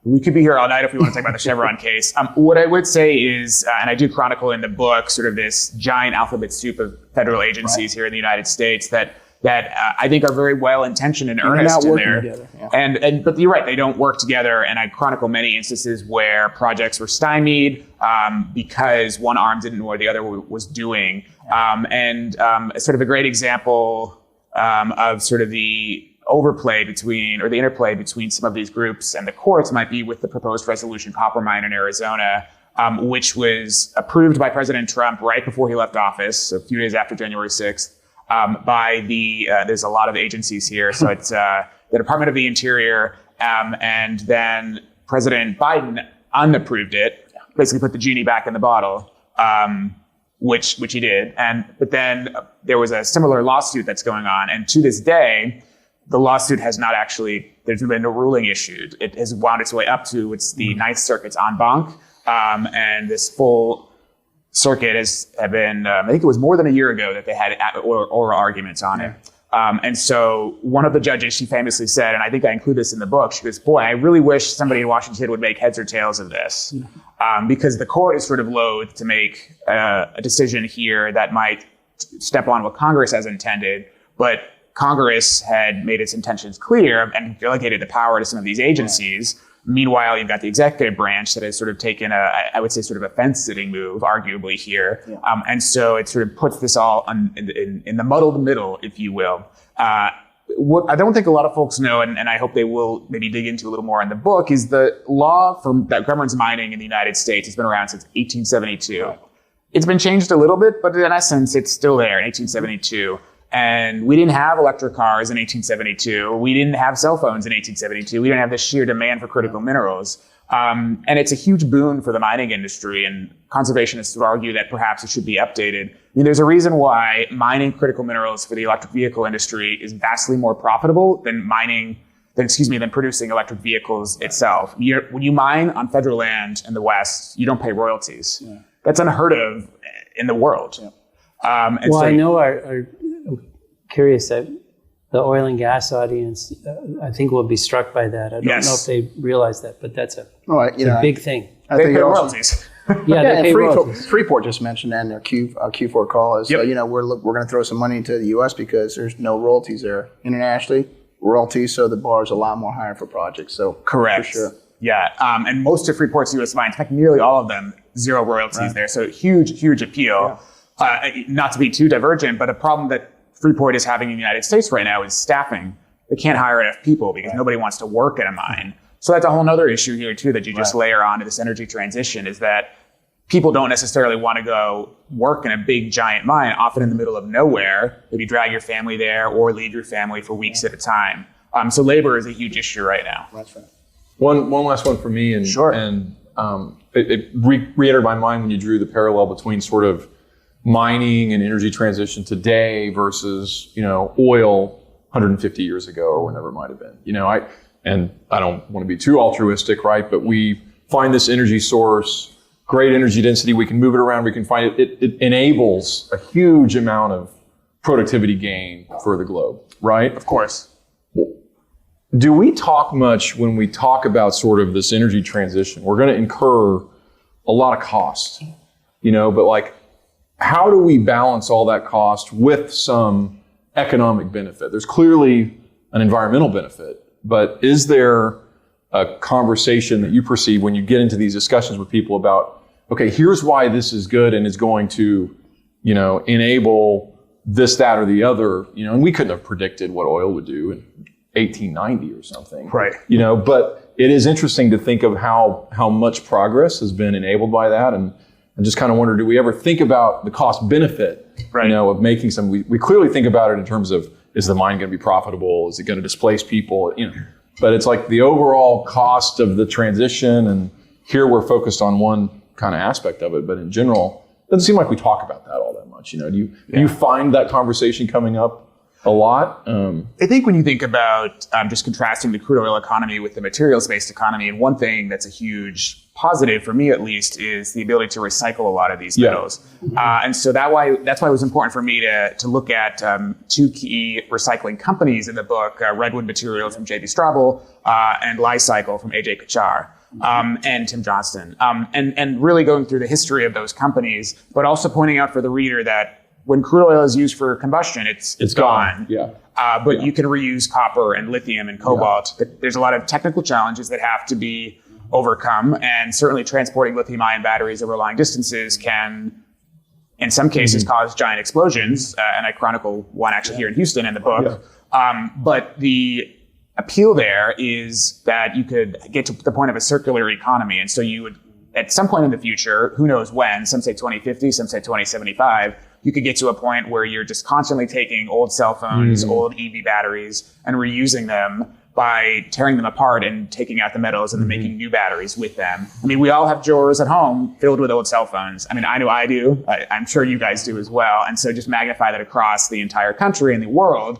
We could be here all night if we want to talk about the Chevron case. What I would say is, and I do chronicle in the book, sort of this giant alphabet soup of federal agencies here in the United States that I think are very well intentioned and earnest in there. Together, yeah. But you're right, they don't work together. And I chronicle many instances where projects were stymied because one arm didn't know what the other was doing. Sort of a great example of sort of the overplay between, or the interplay between some of these groups and the courts might be with the proposed resolution copper mine in Arizona, which was approved by President Trump right before he left office, a few days after January 6th. By there's a lot of agencies here. So it's the Department of the Interior, and then President Biden unapproved it, basically put the genie back in the bottle, which he did. But then there was a similar lawsuit that's going on, and to this day, the lawsuit has not actually, there's been no ruling issued. It has wound its way up to the Ninth Circuit's en banc, and this full circuit have been, I think it was more than a year ago that they had oral arguments on it. And so one of the judges, she famously said, and I think I include this in the book, she goes, boy, I really wish somebody in Washington would make heads or tails of this. Because the court is sort of loath to make a decision here that might step on what Congress has intended. But Congress had made its intentions clear and delegated the power to some of these agencies. Meanwhile, you've got the executive branch that has sort of taken I would say sort of a fence-sitting move, arguably here. And so it sort of puts this all in the muddled middle, if you will. What I don't think a lot of folks know, and I hope they will maybe dig into a little more in the book, is the law that governs mining in the United States has been around since 1872. Right. It's been changed a little bit, but in essence, it's still there in 1872. And we didn't have electric cars in 1872. We didn't have cell phones in 1872. We didn't have the sheer demand for critical minerals. And it's a huge boon for the mining industry. And conservationists would argue that perhaps it should be updated. I mean, there's a reason why mining critical minerals for the electric vehicle industry is vastly more profitable than producing electric vehicles itself. When you mine on federal land in the West, you don't pay royalties. Yeah. That's unheard of in the world. Yeah. I know I'm curious that the oil and gas audience, I think, will be struck by that. I don't know if they realize that, but that's a big thing. They pay royalties. They pay royalties. Freeport just mentioned that in their Q4 call is, we're going to throw some money into the U.S. because there's no royalties there. Internationally, royalties, so the bar is a lot more higher for projects. So correct. For sure. Yeah, and most of Freeport's U.S. mines, in fact, nearly all of them, zero royalties there. So huge appeal. Yeah. Not to be too divergent, but a problem that Freeport is having in the United States right now is staffing. They can't hire enough people because nobody wants to work at a mine. So that's a whole other issue here too that you just layer onto this energy transition, is that people don't necessarily want to go work in a big giant mine, often in the middle of nowhere. Maybe drag your family there or leave your family for weeks at a time. So labor is a huge issue right now. That's right. One last one for me, and it re-entered my mind when you drew the parallel between sort of mining and energy transition today versus, oil 150 years ago or whenever it might have been. I don't want to be too altruistic, right? But we find this energy source, great energy density. We can move it around. We can find it. It enables a huge amount of productivity gain for the globe, right? Of course. Do we talk much when we talk about sort of this energy transition? We're going to incur a lot of cost, but how do we balance all that cost with some economic benefit? There's clearly an environmental benefit, but is there a conversation that you perceive when you get into these discussions with people about, okay, here's why this is good and is going to, enable this, that, or the other, and we couldn't have predicted what oil would do in 1890 or something. Right. But it is interesting to think of how much progress has been enabled by that. And I just kind of wonder, do we ever think about the cost benefit, of making some, we clearly think about it in terms of, is the mine going to be profitable? Is it going to displace people? But it's like the overall cost of the transition. And here we're focused on one kind of aspect of it. But in general, it doesn't seem like we talk about that all that much. Do you find that conversation coming up a lot? I think when you think about just contrasting the crude oil economy with the materials-based economy, and one thing that's a huge positive for me at least is the ability to recycle a lot of these metals. And so that's why it was important for me to look at two key recycling companies in the book, Redwood Materials from J.B. Straubel and Li-Cycle from A.J. Kachar. And Tim Johnston, and really going through the history of those companies, but also pointing out for the reader that when crude oil is used for combustion, it's gone. But you can reuse copper and lithium and cobalt. There's a lot of technical challenges that have to be overcome, and certainly transporting lithium-ion batteries over long distances can, in some cases, cause giant explosions. And I chronicle one actually here in Houston in the book. But the appeal there is that you could get to the point of a circular economy, and so you would, at some point in the future, who knows when, some say 2050, some say 2075, you could get to a point where you're just constantly taking old cell phones, old EV batteries, and reusing them by tearing them apart and taking out the metals and then making new batteries with them. I mean, we all have drawers at home filled with old cell phones. I mean, I know I do. I'm sure you guys do as well. And so just magnify that across the entire country and the world.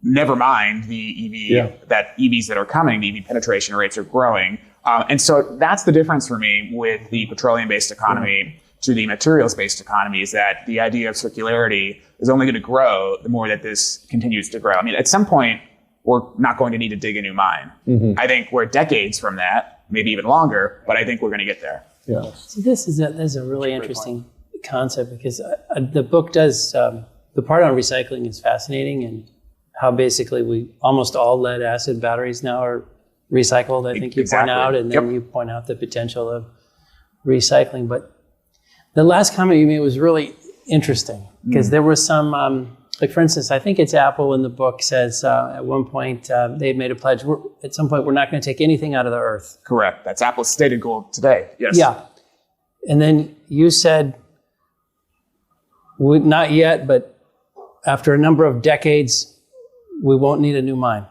Never mind the EVs that are coming, the EV penetration rates are growing. And so that's the difference for me with the petroleum-based economy to the materials-based economy, is that the idea of circularity is only going to grow the more that this continues to grow. I mean, at some point, we're not going to need to dig a new mine. I think we're decades from that, maybe even longer, but I think we're going to get there. So this is a really interesting concept, because the book does, the part on recycling is fascinating, and how basically we almost all lead acid batteries now are recycled. I think you point out, and then you point out the potential of recycling. But the last comment you made was really interesting because there was some, like for instance, I think it's Apple in the book says at one point they had made a pledge. At some point, we're not going to take anything out of the earth. Correct. That's Apple's stated goal today. Yes. Yeah. And then you said, not yet, but after a number of decades, we won't need a new mine.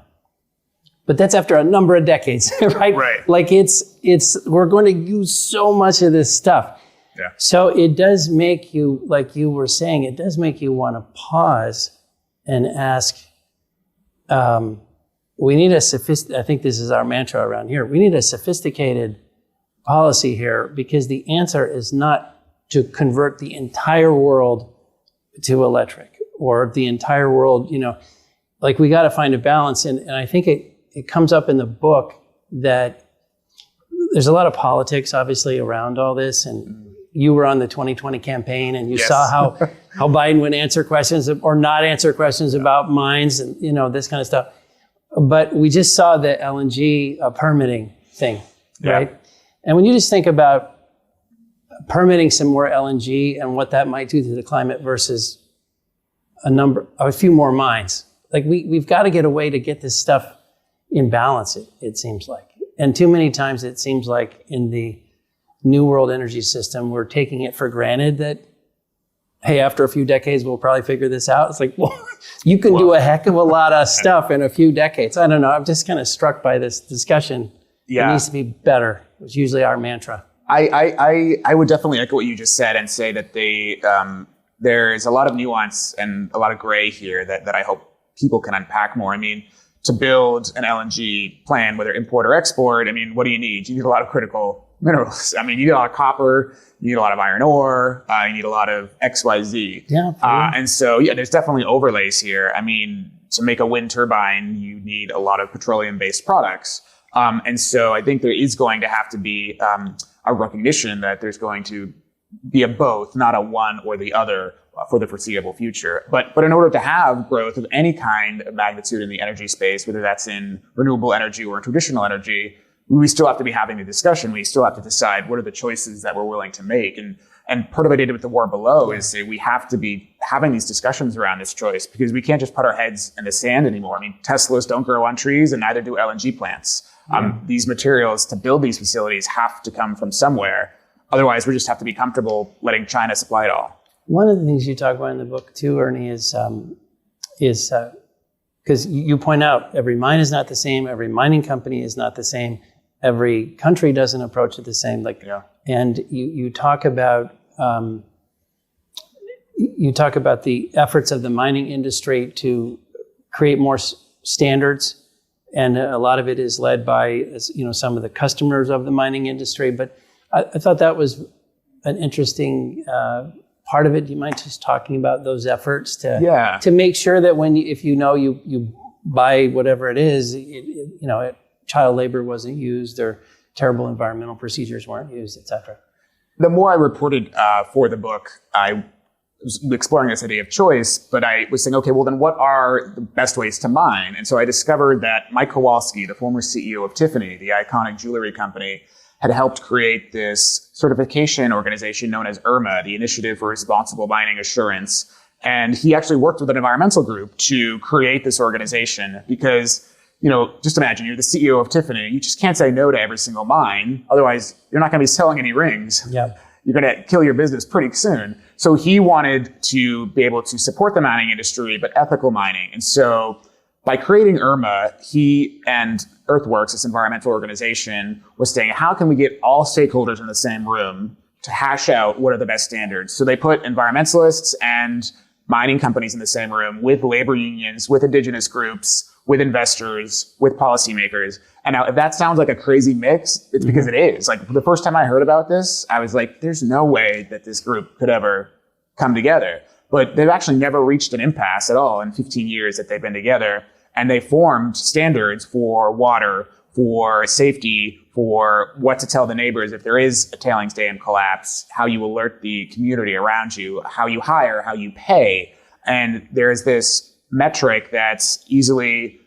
But that's after a number of decades, right? Right. Like we're going to use so much of this stuff. Yeah. So it does make you, like you were saying, it does make you want to pause and ask, we need I think this is our mantra around here. We need a sophisticated policy here because the answer is not to convert the entire world to electric or the entire world, like we got to find a balance. And I think it comes up in the book that there's a lot of politics obviously around all this. And you were on the 2020 campaign and you saw how Biden would answer questions or not answer questions about mines and, this kind of stuff. But we just saw the LNG permitting thing, right? And when you just think about permitting some more LNG and what that might do to the climate versus a few more mines, like we've got to get a way to get this stuff in balance, it seems like. And too many times it seems like in the New World energy system, we're taking it for granted that, hey, after a few decades, we'll probably figure this out. It's like, well, you can do a heck of a lot of stuff in a few decades. I don't know. I'm just kind of struck by this discussion. It needs to be better. It was usually our mantra. I would definitely echo what you just said and say that there's a lot of nuance and a lot of gray here that I hope people can unpack more. I mean, to build an LNG plant, whether import or export, I mean, what do you need? You need a lot of critical minerals. I mean, you need a lot of copper, you need a lot of iron ore, you need a lot of XYZ. Yeah. And so, there's definitely overlays here. I mean, to make a wind turbine, you need a lot of petroleum-based products. And so I think there is going to have to be a recognition that there's going to be a both, not a one or the other for the foreseeable future. But in order to have growth of any kind of magnitude in the energy space, whether that's in renewable energy or in traditional energy, we still have to be having the discussion. We still have to decide what are the choices that we're willing to make. And part of what I did with the war below is say we have to be having these discussions around this choice because we can't just put our heads in the sand anymore. I mean, Teslas don't grow on trees and neither do LNG plants. These materials to build these facilities have to come from somewhere. Otherwise, we just have to be comfortable letting China supply it all. One of the things you talk about in the book too, Ernie, is because you point out every mine is not the same, every mining company is not the same, every country doesn't approach it the same. And you talk about the efforts of the mining industry to create more standards, and a lot of it is led by some of the customers of the mining industry. But I thought that was an interesting part of it. Do you mind just talking about those efforts to make sure that if you buy whatever it is, child labor wasn't used or terrible environmental procedures weren't used, et cetera? The more I reported for the book, I was exploring this idea of choice, but I was saying, okay, well then what are the best ways to mine? And so I discovered that Mike Kowalski, the former CEO of Tiffany, the iconic jewelry company, had helped create this certification organization known as IRMA, the Initiative for Responsible Mining Assurance. And he actually worked with an environmental group to create this organization because, just imagine you're the CEO of Tiffany. You just can't say no to every single mine. Otherwise, you're not going to be selling any rings. Yeah. You're going to kill your business pretty soon. So he wanted to be able to support the mining industry, but ethical mining. And so by creating IRMA, he and Earthworks, this environmental organization, was saying, how can we get all stakeholders in the same room to hash out what are the best standards? So they put environmentalists and mining companies in the same room with labor unions, with indigenous groups, with investors, with policymakers. And now if that sounds like a crazy mix, it's because it is. Like the first time I heard about this, I was like, there's no way that this group could ever come together. But they've actually never reached an impasse at all in 15 years that they've been together. And they formed standards for water, for safety, for what to tell the neighbors if there is a tailings dam collapse, how you alert the community around you, how you hire, how you pay. And there's this metric that's easily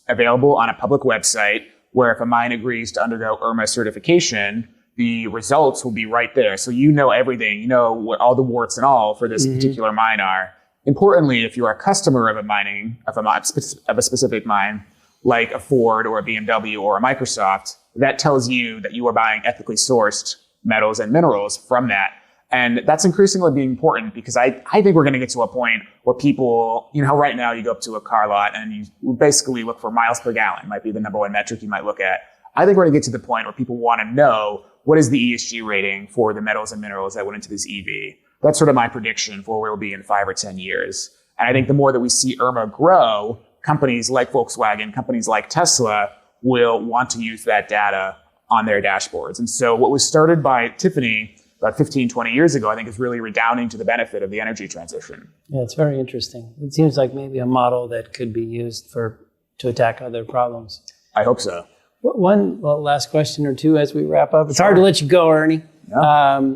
available on a public website, where if a mine agrees to undergo IRMA certification, the results will be right there. So you know everything, you know what all the warts and all for this particular mine are. Importantly, if you're a customer of a specific mine, like a Ford or a BMW or a Microsoft, that tells you that you are buying ethically sourced metals and minerals from that. And that's increasingly being important, because I think we're going to get to a point where people, you know, how right now you go up to a car lot and you basically look for miles per gallon, might be the number one metric you might look at. I think we're going to get to the point where people want to know, what is the ESG rating for the metals and minerals that went into this EV? That's sort of my prediction for where we'll be in 5 or 10 years. And I think the more that we see IRMA grow, companies like Volkswagen, companies like Tesla will want to use that data on their dashboards. And so what was started by Tiffany about 15, 20 years ago, I think is really redounding to the benefit of the energy transition. Yeah, it's very interesting. It seems like maybe a model that could be used to attack other problems. I hope so. One last question or two as we wrap up. It's hard to let you go, Ernie. Yeah.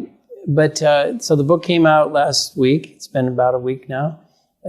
So the book came out last week. It's been about a week now.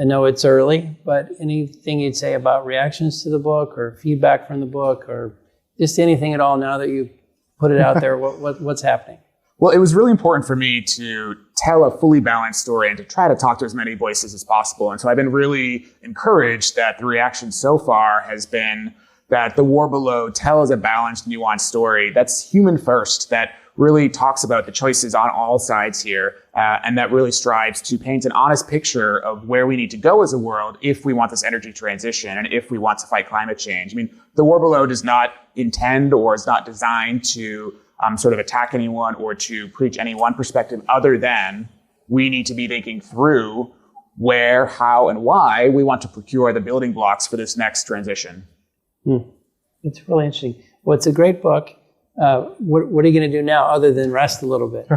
I know it's early, but anything you'd say about reactions to the book or feedback from the book, or just anything at all now that you put it out there? What's happening? Well, it was really important for me to tell a fully balanced story and to try to talk to as many voices as possible. And so I've been really encouraged that the reaction so far has been that The War Below tells a balanced, nuanced story that's human first, that really talks about the choices on all sides here, and that really strives to paint an honest picture of where we need to go as a world if we want this energy transition and if we want to fight climate change. I mean, The War Below does not intend or is not designed to sort of attack anyone or to preach any one perspective, other than we need to be thinking through where, how, and why we want to procure the building blocks for this next transition. It's really interesting. Well, it's a great book. What are you going to do now other than rest a little bit?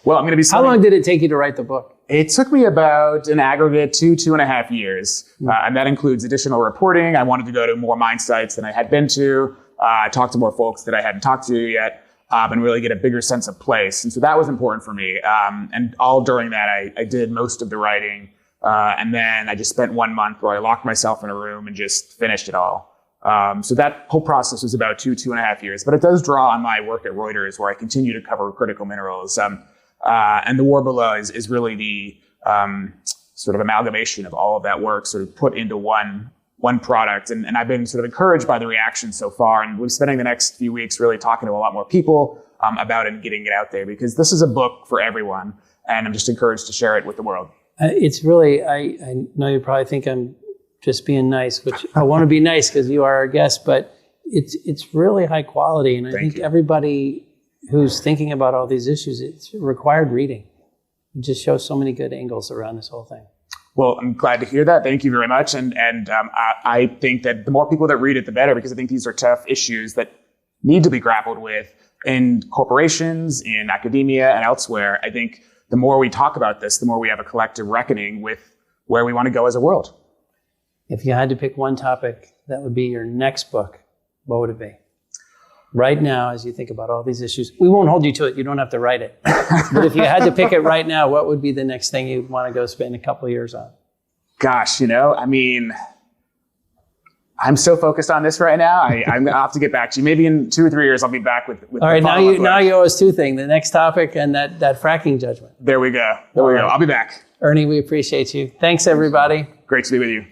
Well, I'm going to be How long did it take you to write the book? It took me about an aggregate 2.5 years. And that includes additional reporting. I wanted to go to more mine sites than I had been to, talk to more folks that I hadn't talked to yet, and really get a bigger sense of place. And so that was important for me. And all during that, I did most of the writing. And then I just spent 1 month where I locked myself in a room and just finished it all. So that whole process was about 2.5 years, but it does draw on my work at Reuters, where I continue to cover critical minerals. And The War Below is really the sort of amalgamation of all of that work sort of put into one product. And I've been sort of encouraged by the reaction so far. And we're spending the next few weeks really talking to a lot more people about it and getting it out there, because this is a book for everyone. And I'm just encouraged to share it with the world. It's really, I know you probably think I'm just being nice, which I want to be nice because you are our guest, but it's really high quality. And I think everybody who's thinking about all these issues, it's required reading. It just shows so many good angles around this whole thing. Well, I'm glad to hear that. Thank you very much. And I think that the more people that read it, the better, because I think these are tough issues that need to be grappled with in corporations, in academia, and elsewhere. I think the more we talk about this, the more we have a collective reckoning with where we want to go as a world. If you had to pick one topic that would be your next book, what would it be? Right now, as you think about all these issues, we won't hold you to it. You don't have to write it. But if you had to pick it right now, what would be the next thing you'd want to go spend a couple of years on? Gosh, I mean, I'm so focused on this right now. I'm going to have to get back to you. Maybe in 2 or 3 years, I'll be back with all right, now you owe us two things, the next topic and that fracking judgment. There we go. I'll be back. Ernie, we appreciate you. Thanks, everybody. Great to be with you.